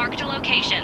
Marked a location.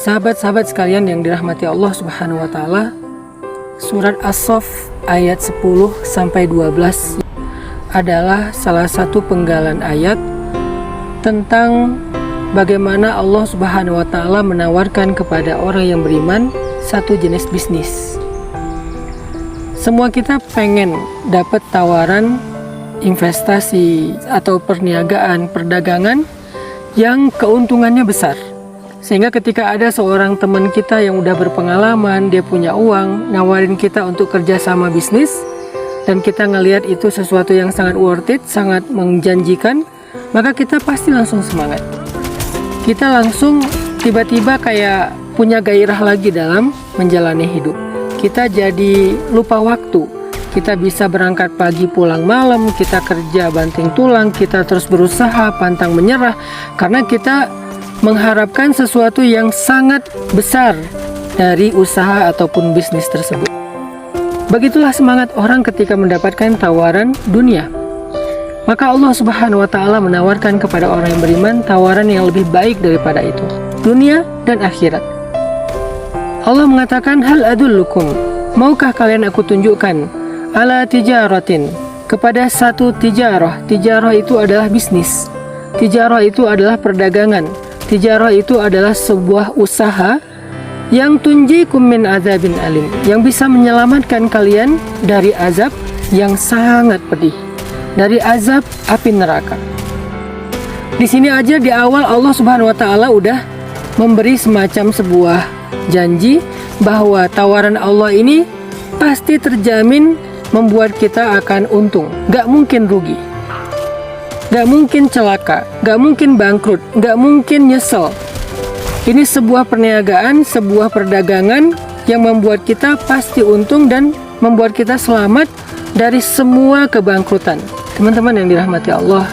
Sahabat-sahabat sekalian yang dirahmati Allah Subhanahu wa taala, surat As-Saff ayat 10 sampai 12 adalah salah satu penggalan ayat tentang bagaimana Allah Subhanahu wa taala menawarkan kepada orang yang beriman satu jenis bisnis. Semua kita pengen dapat tawaran investasi atau perniagaan, perdagangan yang keuntungannya besar. Sehingga ketika ada seorang teman kita yang udah berpengalaman, dia punya uang, nawarin kita untuk kerjasama bisnis, dan kita ngelihat itu sesuatu yang sangat worth it, sangat menjanjikan, maka kita pasti langsung semangat. Kita langsung tiba-tiba kayak punya gairah lagi dalam menjalani hidup. Kita jadi lupa waktu. Kita bisa berangkat pagi pulang malam, kita kerja banting tulang, kita terus berusaha pantang menyerah, karena kita mengharapkan sesuatu yang sangat besar dari usaha ataupun bisnis tersebut. Begitulah semangat orang ketika mendapatkan tawaran dunia. Maka Allah Subhanahu wa taala menawarkan kepada orang yang beriman tawaran yang lebih baik daripada itu, dunia dan akhirat. Allah mengatakan, hal adullukum, maukah kalian aku tunjukkan ala tijaratin, kepada satu tijarah. Tijarah itu adalah bisnis. Tijarah itu adalah perdagangan. Tijarah itu adalah sebuah usaha yang tunjikum min azabin alim, yang bisa menyelamatkan kalian dari azab yang sangat pedih, dari azab api neraka. Di sini aja di awal Allah Subhanahu wa taala udah memberi semacam sebuah janji bahwa tawaran Allah ini pasti terjamin membuat kita akan untung, gak mungkin rugi. Gak mungkin celaka, gak mungkin bangkrut, gak mungkin nyesel. Ini sebuah perniagaan, sebuah perdagangan yang membuat kita pasti untung dan membuat kita selamat dari semua kebangkrutan. Teman-teman yang dirahmati Allah,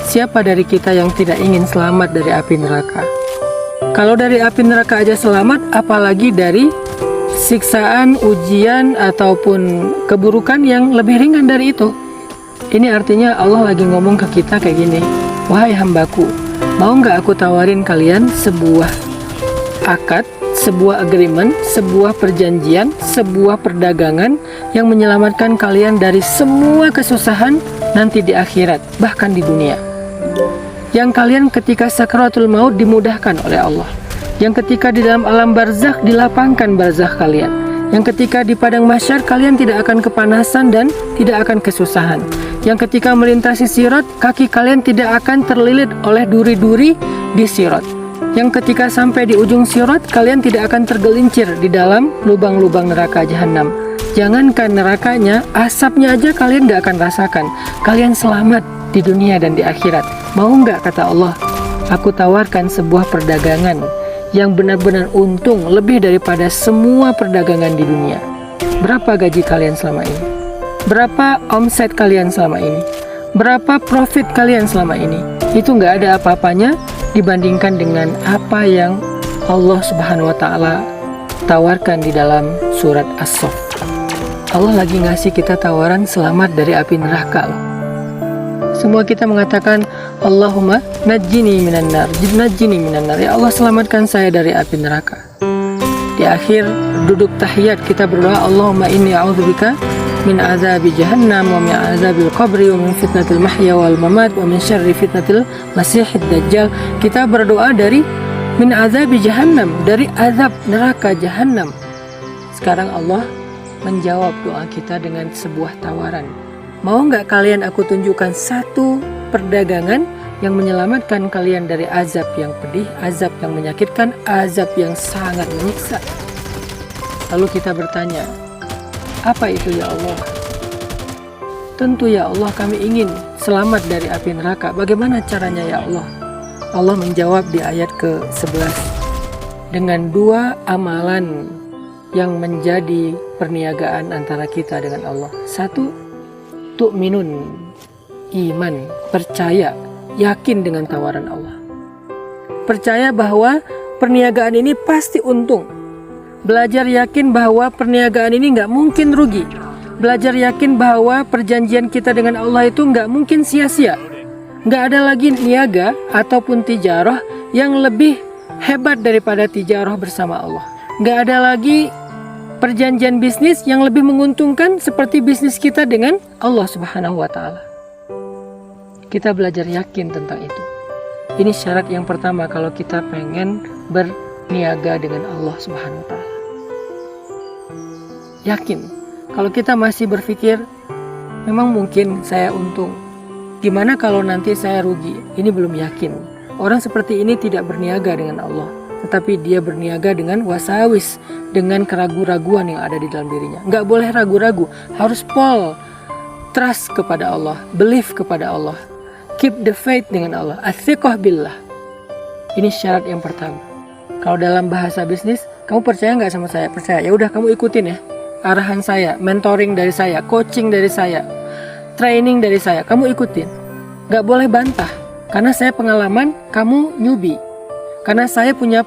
siapa dari kita yang tidak ingin selamat dari api neraka? Kalau dari api neraka aja selamat, apalagi dari siksaan, ujian, ataupun keburukan yang lebih ringan dari itu. Ini artinya Allah lagi ngomong ke kita kayak gini, wahai hambaku, mau nggak aku tawarin kalian sebuah akad, sebuah agreement, sebuah perjanjian, sebuah perdagangan yang menyelamatkan kalian dari semua kesusahan nanti di akhirat, bahkan di dunia. Yang kalian ketika sakaratul maut dimudahkan oleh Allah, yang ketika di dalam alam barzakh dilapangkan barzakh kalian, yang ketika di padang mahsyar kalian tidak akan kepanasan dan tidak akan kesusahan, yang ketika melintasi sirat kaki kalian tidak akan terlilit oleh duri-duri di sirat, yang ketika sampai di ujung sirat kalian tidak akan tergelincir di dalam lubang-lubang neraka jahanam. Jangankan nerakanya, asapnya aja kalian gak akan rasakan. Kalian selamat di dunia dan di akhirat. Mau nggak, kata Allah, aku tawarkan sebuah perdagangan yang benar-benar untung lebih daripada semua perdagangan di dunia. Berapa gaji kalian selama ini? Berapa omset kalian selama ini? Berapa profit kalian selama ini? Itu nggak ada apa-apanya dibandingkan dengan apa yang Allah Subhanahu wa taala tawarkan di dalam surat As-Saff. Allah lagi ngasih kita tawaran selamat dari api neraka loh. Semua kita mengatakan, Allahumma najjini minan nar, najjini minan nar, ya Allah selamatkan saya dari api neraka. Di akhir duduk tahiyat kita berdoa, Allahumma inni a'udzubika min azabi jahannam wa min azabil qabri wa min fitnatil mahya wal mamat wa min syarri fitnatil masihid dajjal. Kita berdoa dari min azabi jahannam, dari azab neraka jahannam. Sekarang Allah menjawab doa kita dengan sebuah tawaran. Mau nggak kalian aku tunjukkan satu perdagangan yang menyelamatkan kalian dari azab yang pedih, azab yang menyakitkan, azab yang sangat menyiksa? Lalu kita bertanya, apa itu ya Allah? Tentu ya Allah, kami ingin selamat dari api neraka. Bagaimana caranya ya Allah? Allah menjawab di ayat ke-11. dengan dua amalan yang menjadi perniagaan antara kita dengan Allah. Satu, tu'minun, iman, percaya, yakin dengan tawaran Allah. Percaya bahwa perniagaan ini pasti untung. Belajar yakin bahwa perniagaan ini nggak mungkin rugi. Belajar yakin bahwa perjanjian kita dengan Allah itu nggak mungkin sia-sia. Nggak ada lagi niaga ataupun tijarah yang lebih hebat daripada tijarah bersama Allah. Nggak ada lagi perjanjian bisnis yang lebih menguntungkan seperti bisnis kita dengan Allah Subhanahu wa Ta'ala. Kita belajar yakin tentang itu. Ini syarat yang pertama kalau kita pengen berniaga dengan Allah Subhanahu wa Ta'ala. Yakin. Kalau kita masih berpikir, memang mungkin saya untung, gimana kalau nanti saya rugi? Ini belum yakin. Orang seperti ini tidak berniaga dengan Allah, tetapi dia berniaga dengan wasawis, dengan keraguan-raguan yang ada di dalam dirinya. Nggak boleh ragu-ragu, harus trust kepada Allah, believe kepada Allah, keep the faith dengan Allah, athiqah billah. Ini syarat yang pertama. Kalau dalam bahasa bisnis, kamu percaya nggak sama saya? Percaya. Ya udah, kamu ikutin ya arahan saya, mentoring dari saya, coaching dari saya, training dari saya, kamu ikutin. Gak boleh bantah, karena saya pengalaman, kamu newbie. Karena saya punya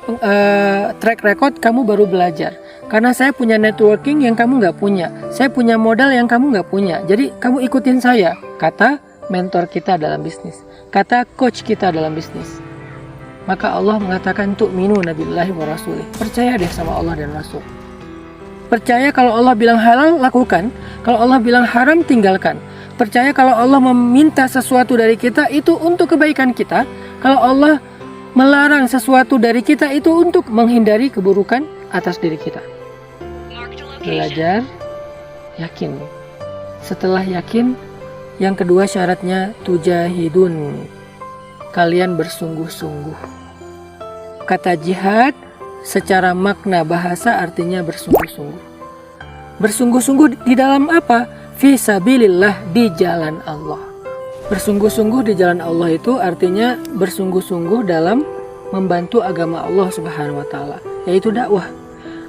track record, kamu baru belajar. Karena saya punya networking yang kamu gak punya. Saya punya modal yang kamu gak punya. Jadi kamu ikutin saya, kata mentor kita dalam bisnis, kata coach kita dalam bisnis. Maka Allah mengatakan tu'minu nabillahi wa rasulih. Percaya deh sama Allah dan Rasul. Percaya kalau Allah bilang halal, lakukan. Kalau Allah bilang haram, tinggalkan. Percaya kalau Allah meminta sesuatu dari kita, itu untuk kebaikan kita. Kalau Allah melarang sesuatu dari kita, itu untuk menghindari keburukan atas diri kita. Belajar, yakin. Setelah yakin, yang kedua syaratnya tujahidun. Kalian bersungguh-sungguh. Kata jihad secara makna bahasa artinya bersungguh-sungguh. Bersungguh-sungguh di dalam apa? Fi sabilillah, di jalan Allah. Bersungguh-sungguh di jalan Allah itu artinya bersungguh-sungguh dalam membantu agama Allah Subhanahu wa Ta'ala, yaitu dakwah.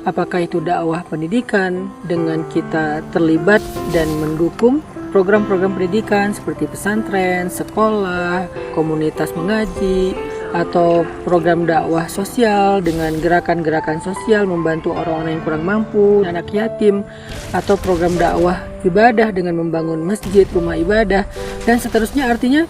Apakah itu dakwah pendidikan dengan kita terlibat dan mendukung program-program pendidikan seperti pesantren, sekolah, komunitas mengaji, atau program dakwah sosial dengan gerakan-gerakan sosial membantu orang-orang yang kurang mampu, anak yatim, atau program dakwah ibadah dengan membangun masjid, rumah ibadah, dan seterusnya. Artinya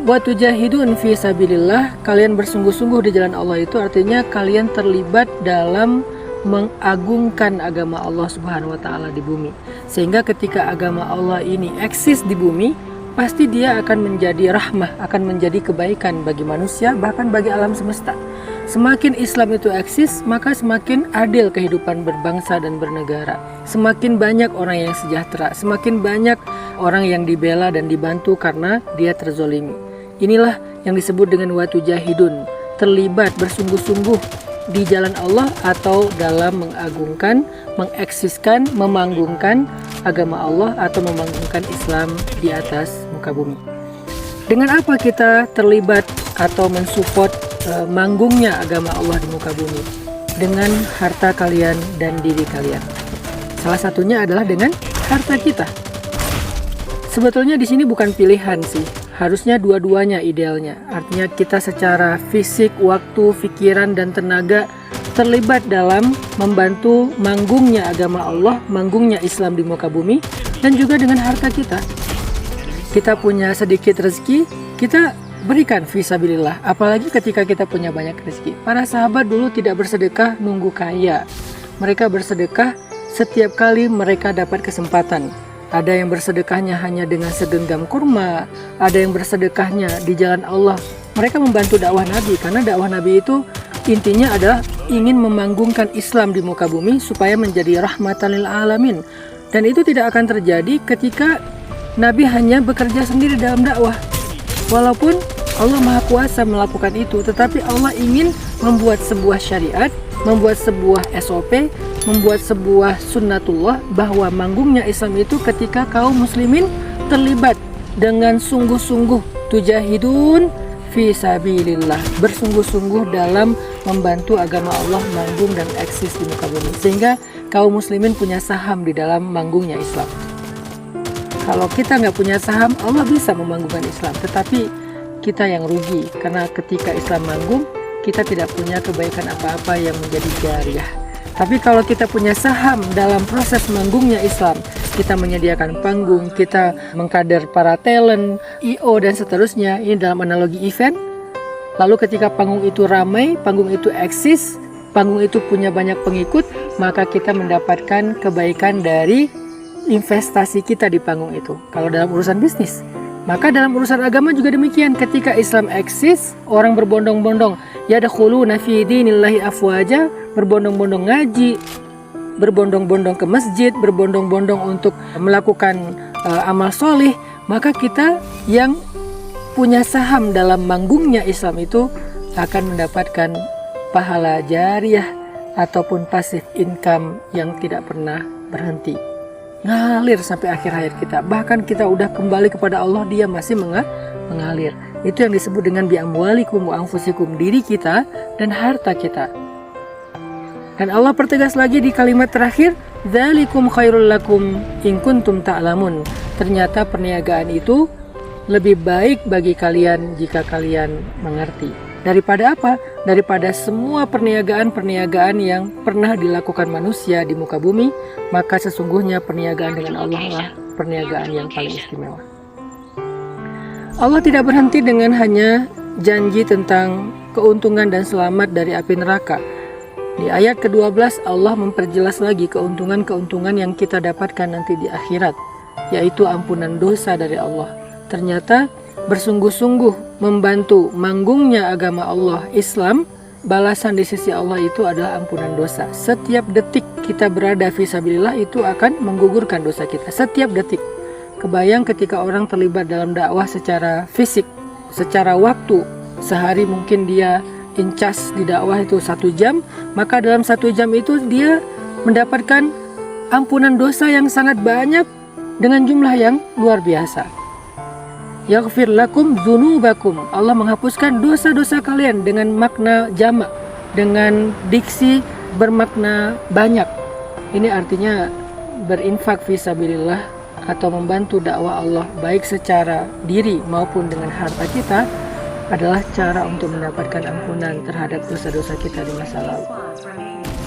wa tujahidun fi sabilillah, kalian bersungguh-sungguh di jalan Allah, itu artinya kalian terlibat dalam mengagungkan agama Allah Subhanahu wa Ta'ala di bumi. Sehingga ketika agama Allah ini eksis di bumi, pasti dia akan menjadi rahmah, akan menjadi kebaikan bagi manusia, bahkan bagi alam semesta. Semakin Islam itu eksis, maka semakin adil kehidupan berbangsa dan bernegara. Semakin banyak orang yang sejahtera, semakin banyak orang yang dibela dan dibantu karena dia terzolimi. Inilah yang disebut dengan watujahidun, terlibat bersungguh-sungguh di jalan Allah atau dalam mengagungkan, mengeksiskan, memanggungkan agama Allah atau memanggungkan Islam di atas muka bumi. Dengan apa kita terlibat atau mensupport manggungnya agama Allah di muka bumi? Dengan harta kalian dan diri kalian. Salah satunya adalah dengan harta kita. Sebetulnya di sini bukan pilihan sih. Harusnya dua-duanya idealnya. Artinya kita secara fisik, waktu, pikiran, dan tenaga terlibat dalam membantu manggungnya agama Allah, manggungnya Islam di muka bumi, dan juga dengan harta kita. Kita punya sedikit rezeki, kita berikan fisabilillah. Apalagi ketika kita punya banyak rezeki. Para sahabat dulu tidak bersedekah nunggu kaya. Mereka bersedekah setiap kali mereka dapat kesempatan. Ada yang bersedekahnya hanya dengan segenggam kurma, ada yang bersedekahnya di jalan Allah. Mereka membantu dakwah Nabi, karena dakwah Nabi itu intinya adalah ingin memanggungkan Islam di muka bumi supaya menjadi rahmatan lil alamin. Dan itu tidak akan terjadi ketika Nabi hanya bekerja sendiri dalam dakwah. Walaupun Allah Maha Kuasa melakukan itu, tetapi Allah ingin membuat sebuah syariat, membuat sebuah SOP, membuat sebuah sunnatullah bahwa manggungnya Islam itu ketika kaum muslimin terlibat dengan sungguh-sungguh tujahidun fi sabilillah, bersungguh-sungguh dalam membantu agama Allah manggung dan eksis di muka bumi, sehingga kaum muslimin punya saham di dalam manggungnya Islam. Kalau kita nggak punya saham, Allah bisa memanggungkan Islam, tetapi kita yang rugi, karena ketika Islam manggung, kita tidak punya kebaikan apa-apa yang menjadi jariah. Tapi kalau kita punya saham dalam proses manggungnya Islam, kita menyediakan panggung, kita mengkader para talent, I.O. dan seterusnya, ini dalam analogi event. Lalu ketika panggung itu ramai, panggung itu eksis, panggung itu punya banyak pengikut, maka kita mendapatkan kebaikan dari investasi kita di panggung itu. Kalau dalam urusan bisnis, maka dalam urusan agama juga demikian. Ketika Islam eksis, orang berbondong-bondong, yadkhuluna fi dinillahi afwaja, berbondong-bondong ngaji, berbondong-bondong ke masjid, berbondong-bondong untuk melakukan amal solih, maka kita yang punya saham dalam manggungnya Islam itu akan mendapatkan pahala jariah ataupun passive income yang tidak pernah berhenti, ngalir sampai akhir hayat kita. Bahkan kita udah kembali kepada Allah, dia masih mengalir. Itu yang disebut dengan bi'amwalikum wa anfusikum, diri kita dan harta kita. Dan Allah pertegas lagi di kalimat terakhir, dzalikum khairul lakum in kuntum ta'lamun. Ternyata perniagaan itu lebih baik bagi kalian jika kalian mengerti. Daripada apa? Daripada semua perniagaan-perniagaan yang pernah dilakukan manusia di muka bumi, maka sesungguhnya perniagaan dengan Allah lah perniagaan yang paling istimewa. Allah tidak berhenti dengan hanya janji tentang keuntungan dan selamat dari api neraka. Di ayat ke-12 Allah memperjelas lagi keuntungan-keuntungan yang kita dapatkan nanti di akhirat, yaitu ampunan dosa dari Allah. Ternyata bersungguh-sungguh membantu manggungnya agama Allah Islam, balasan di sisi Allah itu adalah ampunan dosa. Setiap detik kita berada fisabilillah itu akan menggugurkan dosa kita. Setiap detik. Kebayang ketika orang terlibat dalam dakwah secara fisik, secara waktu, sehari mungkin dia incas di dakwah itu 1 jam, maka dalam 1 jam itu dia mendapatkan ampunan dosa yang sangat banyak dengan jumlah yang luar biasa. Yaghfir lakum dzunubakum, Allah menghapuskan dosa-dosa kalian dengan makna jamak, dengan diksi bermakna banyak. Ini artinya berinfak fisabilillah atau membantu dakwah Allah baik secara diri maupun dengan harta kita adalah cara untuk mendapatkan ampunan terhadap dosa-dosa kita di masa lalu.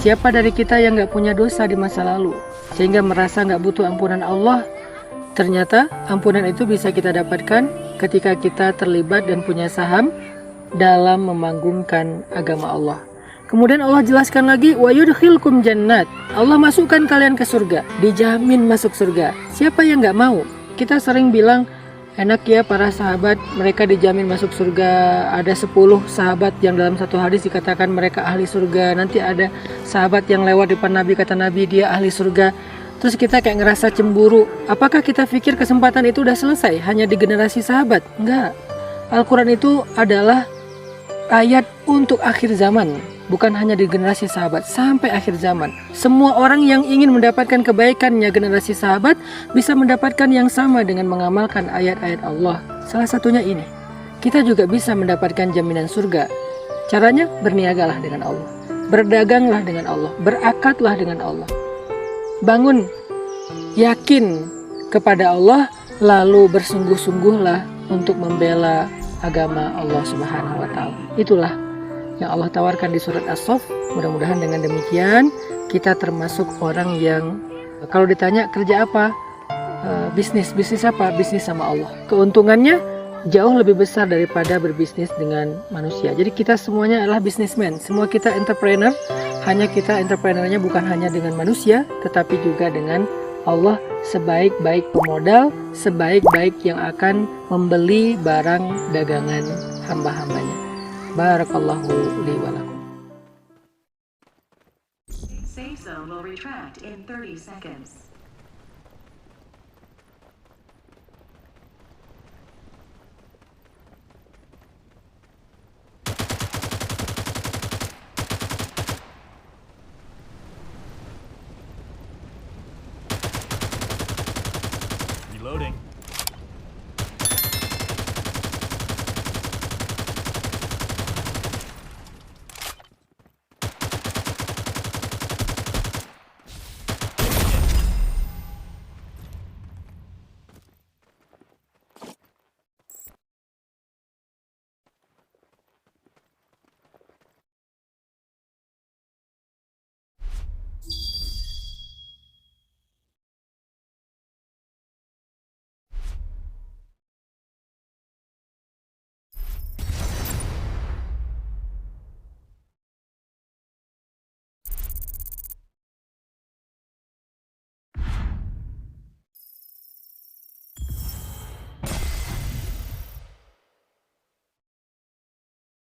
Siapa dari kita yang gak punya dosa di masa lalu sehingga merasa gak butuh ampunan Allah? Ternyata ampunan itu bisa kita dapatkan ketika kita terlibat dan punya saham dalam memanggungkan agama Allah. Kemudian Allah jelaskan lagi, wa yudkhilkum jannat, Allah masukkan kalian ke surga, dijamin masuk surga. Siapa yang gak mau? Kita sering bilang, enak ya para sahabat, mereka dijamin masuk surga. Ada 10 sahabat yang dalam satu hadis dikatakan mereka ahli surga. Nanti ada sahabat yang lewat depan Nabi, kata Nabi dia ahli surga. Terus kita kayak ngerasa cemburu. Apakah kita pikir kesempatan itu udah selesai hanya di generasi sahabat? Enggak. Al-Quran itu adalah ayat untuk akhir zaman, bukan hanya di generasi sahabat, sampai akhir zaman. Semua orang yang ingin mendapatkan kebaikannya generasi sahabat bisa mendapatkan yang sama dengan mengamalkan ayat-ayat Allah. Salah satunya ini, kita juga bisa mendapatkan jaminan surga. Caranya berniagalah dengan Allah, berdaganglah dengan Allah, berakadlah dengan Allah. Bangun, yakin kepada Allah, lalu bersungguh-sungguhlah untuk membela agama Allah Subhanahu wa Ta'ala. Itulah yang Allah tawarkan di surat As-Saff. Mudah-mudahan dengan demikian kita termasuk orang yang kalau ditanya kerja apa, bisnis apa? Bisnis sama Allah. Keuntungannya jauh lebih besar daripada berbisnis dengan manusia. Jadi kita semuanya adalah businessman, semua kita entrepreneur. Hanya kita entrepreneurnya bukan hanya dengan manusia, tetapi juga dengan Allah, sebaik-baik pemodal, sebaik-baik yang akan membeli barang dagangan hamba-hambanya. Barakallahu li wa lakum. Safe zone will retract in 30 seconds.